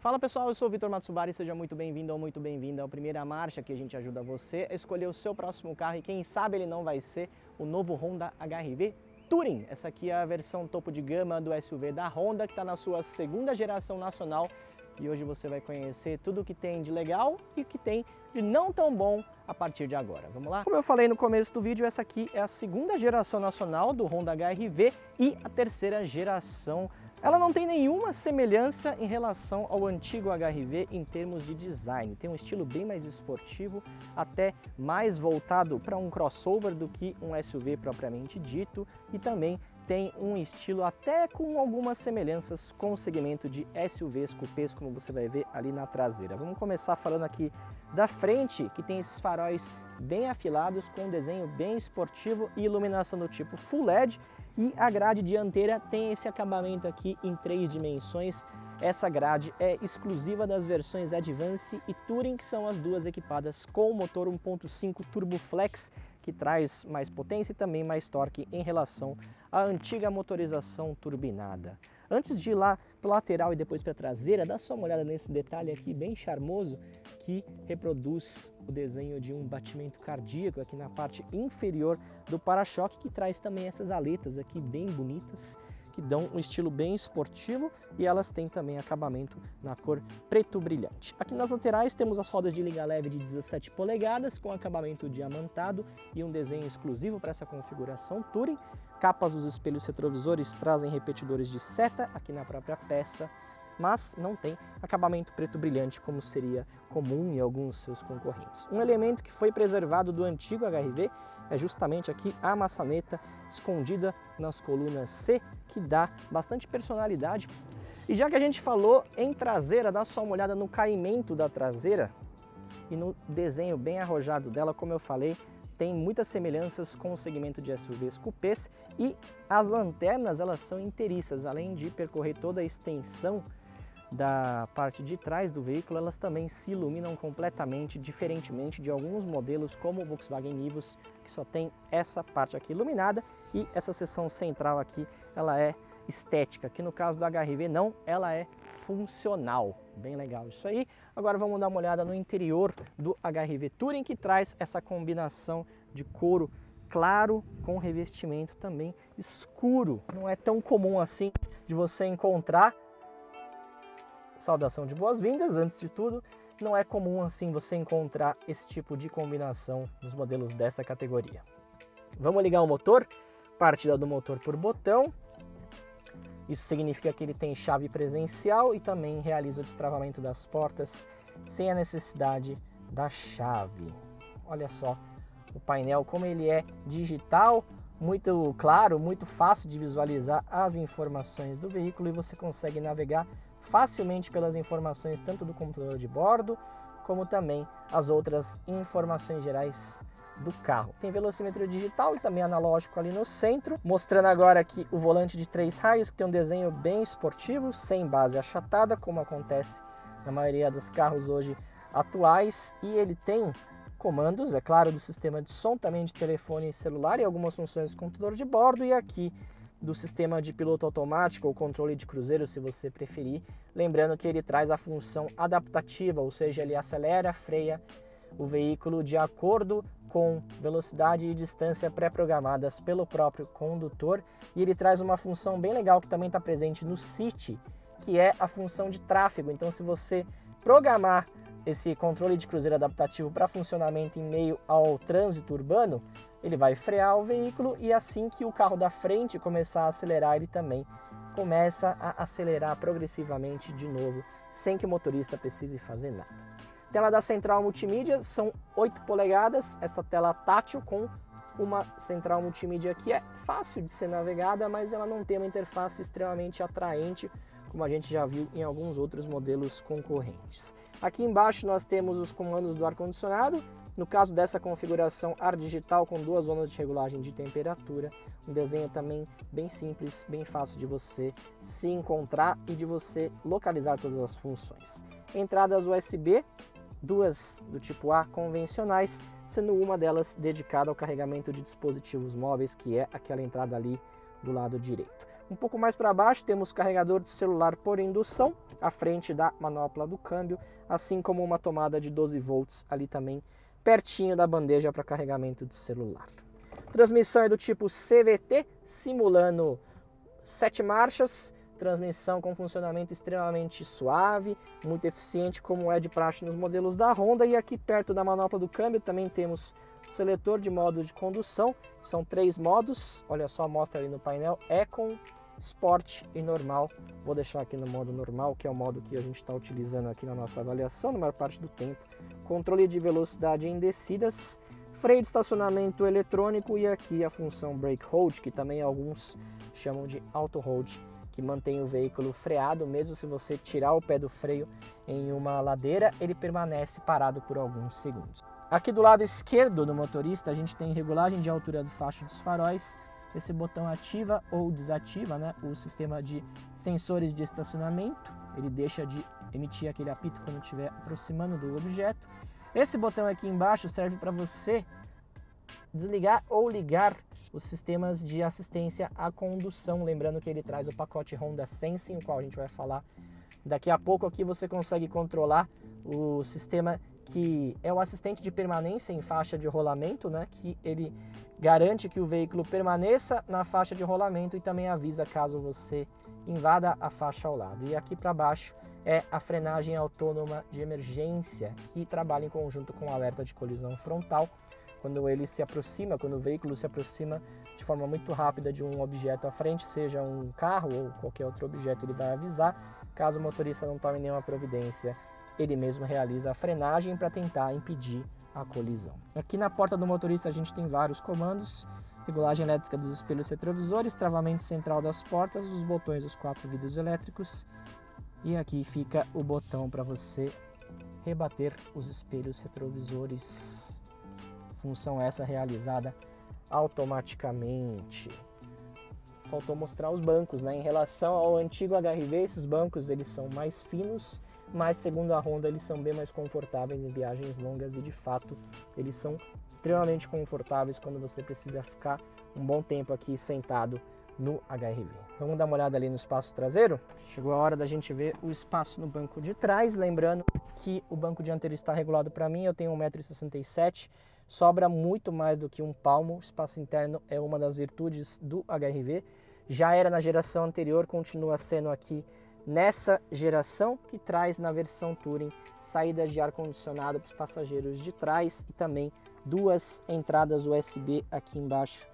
Fala pessoal, eu sou o Vitor Matsubara e seja muito bem-vindo ou muito bem-vinda ao Primeira Marcha, que a gente ajuda você a escolher o seu próximo carro e quem sabe ele não vai ser o novo Honda HR-V Touring. Essa aqui é a versão topo de gama do SUV da Honda, que está na sua segunda geração nacional, e hoje você vai conhecer tudo o que tem de legal e o que tem de não tão bom a partir de agora. Vamos lá? Como eu falei no começo do vídeo, essa aqui é a segunda geração nacional do Honda HR-V e a terceira geração. Ela não tem nenhuma semelhança em relação ao antigo HR-V em termos de design. Tem um estilo bem mais esportivo, até mais voltado para um crossover do que um SUV propriamente dito, e também tem um estilo até com algumas semelhanças com o segmento de SUVs cupês, como você vai ver ali na traseira. Vamos começar falando aqui da frente, que tem esses faróis bem afilados, com um desenho bem esportivo e iluminação do tipo Full LED, e a grade dianteira tem esse acabamento aqui em 3 dimensões. Essa grade é exclusiva das versões Advance e Touring, que são as duas equipadas com o motor 1.5 Turbo Flex, que traz mais potência e também mais torque em relação à antiga motorização turbinada. Antes de ir lá para o lateral e depois para a traseira, dá só uma olhada nesse detalhe aqui bem charmoso que reproduz o desenho de um batimento cardíaco aqui na parte inferior do para-choque, que traz também essas aletas aqui bem bonitas, que dão um estilo bem esportivo, e elas têm também acabamento na cor preto brilhante. Aqui nas laterais temos as rodas de liga leve de 17 polegadas com acabamento diamantado e um desenho exclusivo para essa configuração Touring. Capas dos espelhos retrovisores trazem repetidores de seta aqui na própria peça, mas não tem acabamento preto brilhante como seria comum em alguns seus concorrentes. Um elemento que foi preservado do antigo HR-V é justamente aqui a maçaneta escondida nas colunas C, que dá bastante personalidade. E já que a gente falou em traseira, dá só uma olhada no caimento da traseira e no desenho bem arrojado dela. Como eu falei, tem muitas semelhanças com o segmento de SUVs cupês, e as lanternas elas são inteiriças, além de percorrer toda a extensão da parte de trás do veículo, elas também se iluminam completamente, diferentemente de alguns modelos como o Volkswagen Nivus, que só tem essa parte aqui iluminada, e essa seção central aqui ela é estética, que no caso do HR-V não, ela é funcional. Bem legal isso aí. Agora vamos dar uma olhada no interior do HR-V Touring, que traz essa combinação de couro claro com revestimento também escuro. Não é tão comum assim de você encontrar. Saudação de boas-vindas, antes de tudo, não é comum assim você encontrar esse tipo de combinação nos modelos dessa categoria. Vamos ligar o motor, partida do motor por botão. Isso significa que ele tem chave presencial e também realiza o destravamento das portas sem a necessidade da chave. Olha só o painel como ele é digital, muito claro, muito fácil de visualizar as informações do veículo, e você consegue navegar facilmente pelas informações tanto do computador de bordo como também as outras informações gerais do carro. Tem velocímetro digital e também analógico ali no centro, mostrando agora aqui o volante de 3 raios, que tem um desenho bem esportivo, sem base achatada, como acontece na maioria dos carros hoje atuais, e ele tem comandos, é claro, do sistema de som, também de telefone celular e algumas funções do computador de bordo, e aqui do sistema de piloto automático ou controle de cruzeiro, se você preferir. Lembrando que ele traz a função adaptativa, ou seja, ele acelera, freia o veículo de acordo com velocidade e distância pré-programadas pelo próprio condutor. E ele traz uma função bem legal que também está presente no City, que é a função de tráfego. Então, se você programar esse controle de cruzeiro adaptativo para funcionamento em meio ao trânsito urbano, ele vai frear o veículo, e assim que o carro da frente começar a acelerar, ele também começa a acelerar progressivamente de novo, sem que o motorista precise fazer nada. Tela da central multimídia, são 8 polegadas, essa tela tátil com uma central multimídia que é fácil de ser navegada, mas ela não tem uma interface extremamente atraente, como a gente já viu em alguns outros modelos concorrentes. Aqui embaixo nós temos os comandos do ar-condicionado, no caso dessa configuração ar digital com 2 zonas de regulagem de temperatura, um desenho também bem simples, bem fácil de você se encontrar e de você localizar todas as funções. Entradas USB, 2 do tipo A convencionais, sendo uma delas dedicada ao carregamento de dispositivos móveis, que é aquela entrada ali do lado direito. Um pouco mais para baixo temos carregador de celular por indução, à frente da manopla do câmbio, assim como uma tomada de 12 volts ali também, pertinho da bandeja para carregamento de celular. Transmissão é do tipo CVT, simulando 7 marchas, transmissão com funcionamento extremamente suave, muito eficiente, como é de praxe nos modelos da Honda. E aqui perto da manopla do câmbio também temos seletor de modos de condução, são 3 modos, olha só, mostra ali no painel, Econ, Sport e Normal. Vou deixar aqui no modo normal, que é o modo que a gente está utilizando aqui na nossa avaliação, na maior parte do tempo. Controle de velocidade em descidas, freio de estacionamento eletrônico e aqui a função Brake Hold, que também alguns chamam de Auto Hold, que mantém o veículo freado, mesmo se você tirar o pé do freio em uma ladeira, ele permanece parado por alguns segundos. Aqui do lado esquerdo do motorista a gente tem regulagem de altura do facho dos faróis. Esse botão ativa ou desativa, né, o sistema de sensores de estacionamento. Ele deixa de emitir aquele apito quando estiver aproximando do objeto. Esse botão aqui embaixo serve para você desligar ou ligar os sistemas de assistência à condução. Lembrando que ele traz o pacote Honda Sensing, o qual a gente vai falar daqui a pouco. Aqui você consegue controlar o sistema que é o assistente de permanência em faixa de rolamento, né? Que ele garante que o veículo permaneça na faixa de rolamento e também avisa caso você invada a faixa ao lado. E aqui para baixo é a frenagem autônoma de emergência, que trabalha em conjunto com o alerta de colisão frontal. Quando ele se aproxima, quando o veículo se aproxima de forma muito rápida de um objeto à frente, seja um carro ou qualquer outro objeto, ele vai avisar. Caso o motorista não tome nenhuma providência, ele mesmo realiza a frenagem para tentar impedir a colisão. Aqui na porta do motorista a gente tem vários comandos: regulagem elétrica dos espelhos retrovisores, travamento central das portas, os botões dos 4 vidros elétricos, e aqui fica o botão para você rebater os espelhos retrovisores. Função essa realizada automaticamente. Faltou mostrar os bancos, né? Em relação ao antigo HRV, esses bancos eles são mais finos, mas segundo a Honda eles são bem mais confortáveis em viagens longas e de fato eles são extremamente confortáveis quando você precisa ficar um bom tempo aqui sentado no HRV. Vamos dar uma olhada ali no espaço traseiro? Chegou a hora da gente ver o espaço no banco de trás, lembrando que o banco dianteiro está regulado para mim, eu tenho 1,67 m, sobra muito mais do que um palmo. O espaço interno é uma das virtudes do HRV, já era na geração anterior, continua sendo aqui nessa geração, que traz na versão Touring saídas de ar-condicionado para os passageiros de trás e também 2 entradas USB aqui embaixo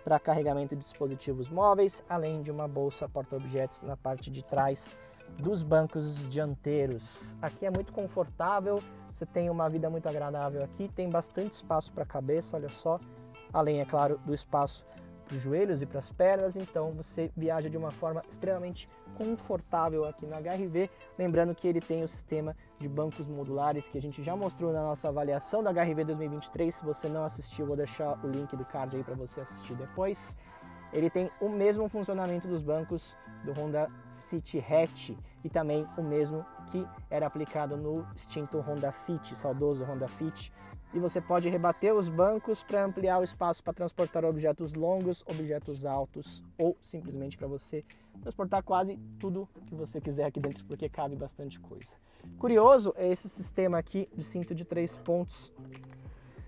para carregamento de dispositivos móveis, além de uma bolsa porta-objetos na parte de trás dos bancos dianteiros. Aqui é muito confortável, você tem uma vida muito agradável aqui, tem bastante espaço para a cabeça, olha só, além, é claro, do espaço para os joelhos e para as pernas, então você viaja de uma forma extremamente confortável aqui no HRV, lembrando que ele tem o sistema de bancos modulares que a gente já mostrou na nossa avaliação da HRV 2023, se você não assistiu, vou deixar o link do card aí para você assistir depois. Ele tem o mesmo funcionamento dos bancos do Honda City Hatch e também o mesmo que era aplicado no extinto Honda Fit, saudoso Honda Fit. E você pode rebater os bancos para ampliar o espaço para transportar objetos longos, objetos altos ou simplesmente para você transportar quase tudo que você quiser aqui dentro, porque cabe bastante coisa. Curioso é esse sistema aqui de cinto de 3 pontos.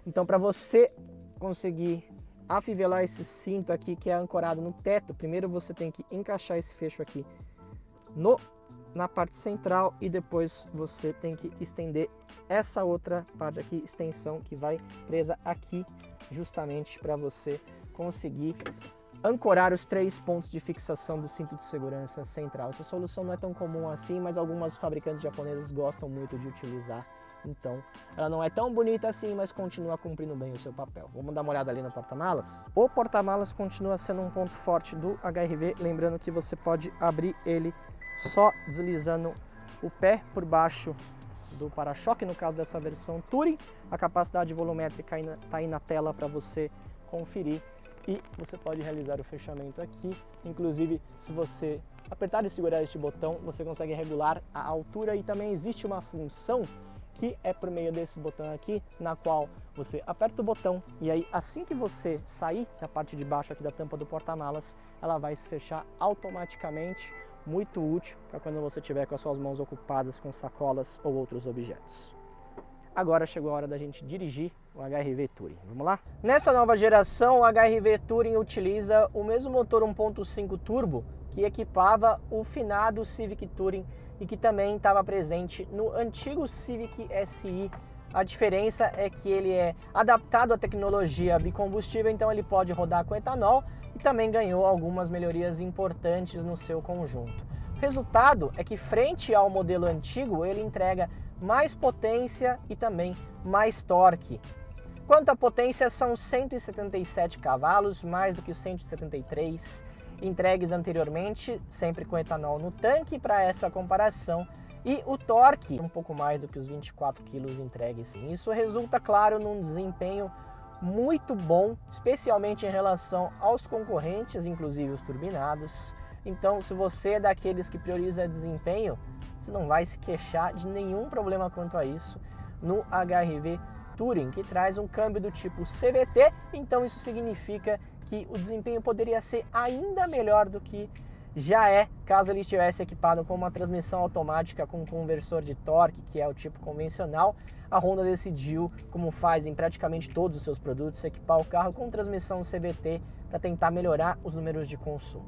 Então, para você conseguir afivelar esse cinto aqui que é ancorado no teto, primeiro você tem que encaixar esse fecho aqui na parte central e depois você tem que estender essa outra parte aqui, extensão que vai presa aqui, justamente para você conseguir ancorar os 3 pontos de fixação do cinto de segurança central. Essa solução não é tão comum assim, mas algumas fabricantes japonesas gostam muito de utilizar. Então, ela não é tão bonita assim, mas continua cumprindo bem o seu papel. Vamos dar uma olhada ali no porta-malas? O porta-malas continua sendo um ponto forte do HRV, lembrando que você pode abrir ele só deslizando o pé por baixo do para-choque, no caso dessa versão Touring. A capacidade volumétrica está aí na tela para você conferir e você pode realizar o fechamento aqui. Inclusive, se você apertar e segurar este botão, você consegue regular a altura e também existe uma função que é por meio desse botão aqui, na qual você aperta o botão e aí assim que você sair da parte de baixo aqui da tampa do porta-malas, ela vai se fechar automaticamente, muito útil para quando você estiver com as suas mãos ocupadas com sacolas ou outros objetos. Agora chegou a hora da gente dirigir o HR-V Touring. Vamos lá? Nessa nova geração, o HR-V Touring utiliza o mesmo motor 1.5 turbo que equipava o finado Civic Touring e que também estava presente no antigo Civic Si. A diferença é que ele é adaptado à tecnologia bicombustível, então ele pode rodar com etanol e também ganhou algumas melhorias importantes no seu conjunto. O resultado é que, frente ao modelo antigo, ele entrega mais potência e também mais torque. Quanto à potência, são 177 cavalos, mais do que os 173 entregues anteriormente, sempre com etanol no tanque para essa comparação, e o torque um pouco mais do que os 24 kg entregues. Isso resulta, claro, num desempenho muito bom, especialmente em relação aos concorrentes, inclusive os turbinados. Então, se você é daqueles que prioriza desempenho, você não vai se queixar de nenhum problema quanto a isso no HR-V Touring, que traz um câmbio do tipo CVT, então isso significa que o desempenho poderia ser ainda melhor do que já é, caso ele estivesse equipado com uma transmissão automática com conversor de torque, que é o tipo convencional. A Honda decidiu, como faz em praticamente todos os seus produtos, equipar o carro com transmissão CVT para tentar melhorar os números de consumo.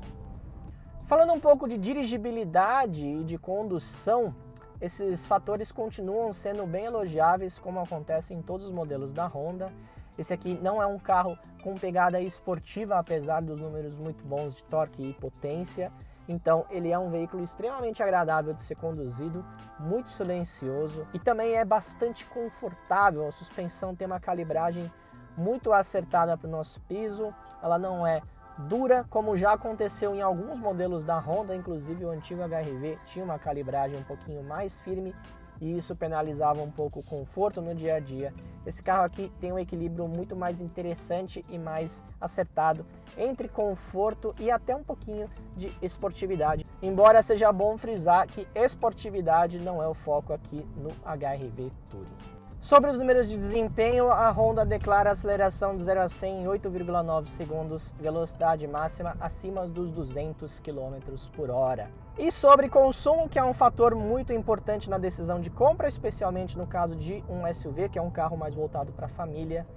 Falando um pouco de dirigibilidade e de condução, esses fatores continuam sendo bem elogiáveis, como acontece em todos os modelos da Honda. Esse aqui não é um carro com pegada esportiva, apesar dos números muito bons de torque e potência. Então ele é um veículo extremamente agradável de ser conduzido, muito silencioso e também é bastante confortável. A suspensão tem uma calibragem muito acertada para o nosso piso, ela não é dura, como já aconteceu em alguns modelos da Honda, inclusive o antigo HR-V tinha uma calibragem um pouquinho mais firme e isso penalizava um pouco o conforto no dia a dia. Esse carro aqui tem um equilíbrio muito mais interessante e mais acertado entre conforto e até um pouquinho de esportividade, embora seja bom frisar que esportividade não é o foco aqui no HR-V Touring. Sobre os números de desempenho, a Honda declara aceleração de 0 a 100 em 8,9 segundos, velocidade máxima acima dos 200 km por hora. E sobre consumo, que é um fator muito importante na decisão de compra, especialmente no caso de um SUV, que é um carro mais voltado para a família,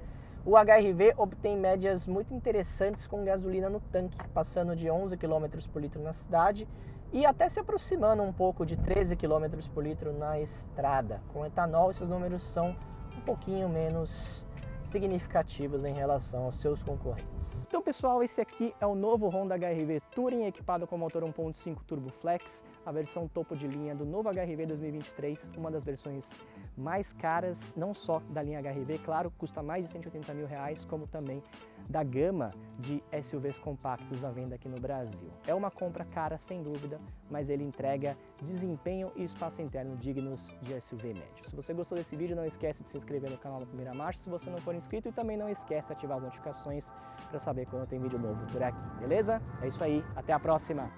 o HR-V obtém médias muito interessantes com gasolina no tanque, passando de 11 km por litro na cidade e até se aproximando um pouco de 13 km por litro na estrada. Com etanol, esses números são um pouquinho menos significativos em relação aos seus concorrentes. Então, pessoal, esse aqui é o novo Honda HR-V Touring, equipado com motor 1.5 Turbo Flex, a versão topo de linha do novo HR-V 2023, uma das versões mais caras, não só da linha HR-V, claro, custa mais de 180 mil reais, como também da gama de SUVs compactos à venda aqui no Brasil. É uma compra cara, sem dúvida, mas ele entrega desempenho e espaço interno dignos de SUV médio. Se você gostou desse vídeo, não esquece de se inscrever no canal da Primeira Marcha, se você não for inscrito, e também não esquece de ativar as notificações para saber quando tem vídeo novo por aqui, beleza? É isso aí, até a próxima!